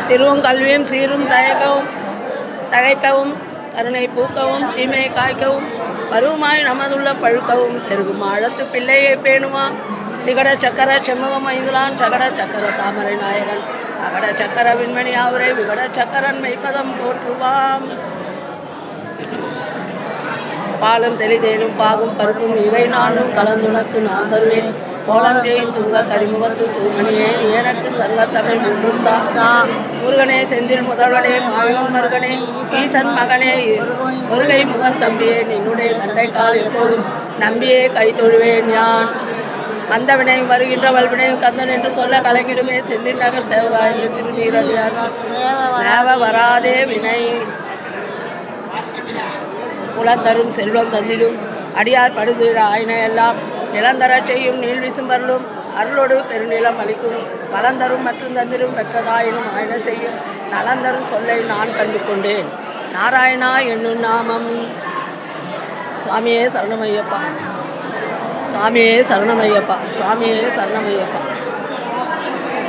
திருவும் கல்வியும் சீரும் தழைக்கவும் கருணை பூக்கவும் தீமையை காய்க்கவும் பருவமாய் நமதுள்ள பழுக்கவும் பெருகும் ஆழத்து பிள்ளையை பேணுமா திகட சக்கர செம்மகம் ஐந்துலான் சகட சக்கர தாமரை நாயகன் அகட சக்கர விண்மணி ஆவுரை விகட சக்கரன் மெய்ப்பதம் போற்றுவாம். பாலும் தெளிதேனும் பாகும் பருப்பும் இவை நானும் கலந்துனக்கு நான் தருவேன் கோலஞ்செய்யும் துங்க கரிமுகத்து தூமணியே எனக்கு சங்கத்தமிழ் முன்னுத்தாத்தா முருகனே செந்தில் முதல்வனே மாயோன் மருகனே ஈசன் மகனே முருகை முகத்தம்பியே நின்னுடைய தண்டை கால் எப்போதும் நம்பியே கை தொழுவேன் யான். அந்த வினையும் வருகின்ற வல்வினையும் கந்தன் என்று சொல்ல கலங்கிடுமே செந்தில் நகர் சேவகா என்று திருநீரடியார் நேவ வராதே வினை குலத்தரும் செல்வம் தந்திடும் அடியார் படுகிற ஆயினை எல்லாம் நிலந்தர செய்யும் நீள் விசும்பருளும் அருளோடு பெருநிலம் அளிக்கும் பலந்தரும் மற்றும் தந்திரும் பெற்றதாயினும் ஆயின செய்யும் நலந்தரும் சொல்லை நான் கண்டு கொண்டேன் நாராயணா என்னும் நாமம். சுவாமியே சரணமையப்பா, சுவாமியே சரணமையப்பா, சுவாமியே சரணமையப்பா.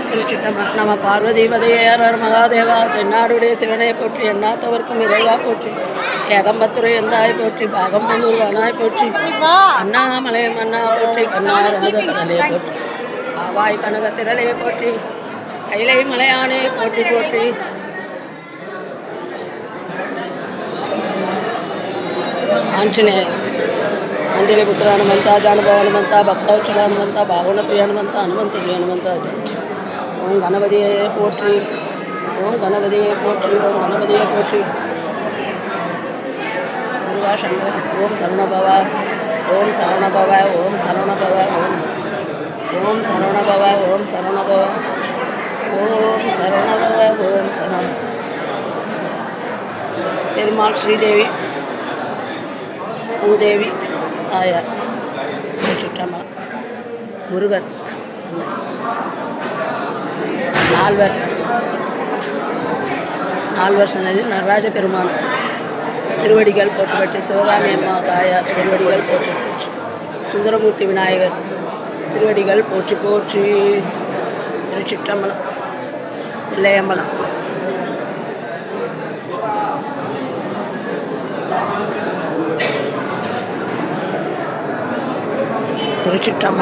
திருச்சிட்டம்பலம். நம பார்வதி வதையர் மகாதேவா. தென்னாடுடைய சிவனை போற்றி எண்ணாட்டவர்க்கும் இறைவா போற்றி ஏகம்பத்துரை எந்தாய் போற்றி பாகம்பூர்வானாய் போற்றி அண்ணாமலை மன்னா போற்றி கண்ணாரமுத கடலே போற்றி ஆவாய் கனக திரளையை போற்றி கைலை மலையானே போற்றி போற்றி. ஆஞ்சநேயர் ஆஞ்சநேய புத்திர ஹனுமந்த ஜானுபவ ஹனுமந்த பக்தவச்சல ஹனுமந்த பாவன பிரிய ஹனுமந்த ஹனுமந்த பிரிய ஹனுமந்த. ஓம் கணபதியே போற்றி, ஓம் கணபதியே போற்றி, ஓம் கணபதியே போற்றி. முருகா சங்கர். ஓம் சரவணபவ, ஓம் சரவணபவ, ஓம் சரவணபவ, ஓம் சரவணபவ, ஓம் சரவணபவ, ஓம் சரவணபவ, ஓம் சரவண. பெருமாள் ஸ்ரீதேவி பூதேவி தாயார் சுற்றமா முருகன் நால்வர் சன்னதி நடராஜ பெருமான் திருவடிகள் போற்றப்பட்டு சிவகாமி அம்மா தாயார் திருவடிகள் போற்றப்பட்டு சுந்தரமூர்த்தி விநாயகர் திருவடிகள் போற்றி போற்றி. திருச்சிற்றம்பலம் இல்லையம்பலம். திருச்சிற்றம்பலம்.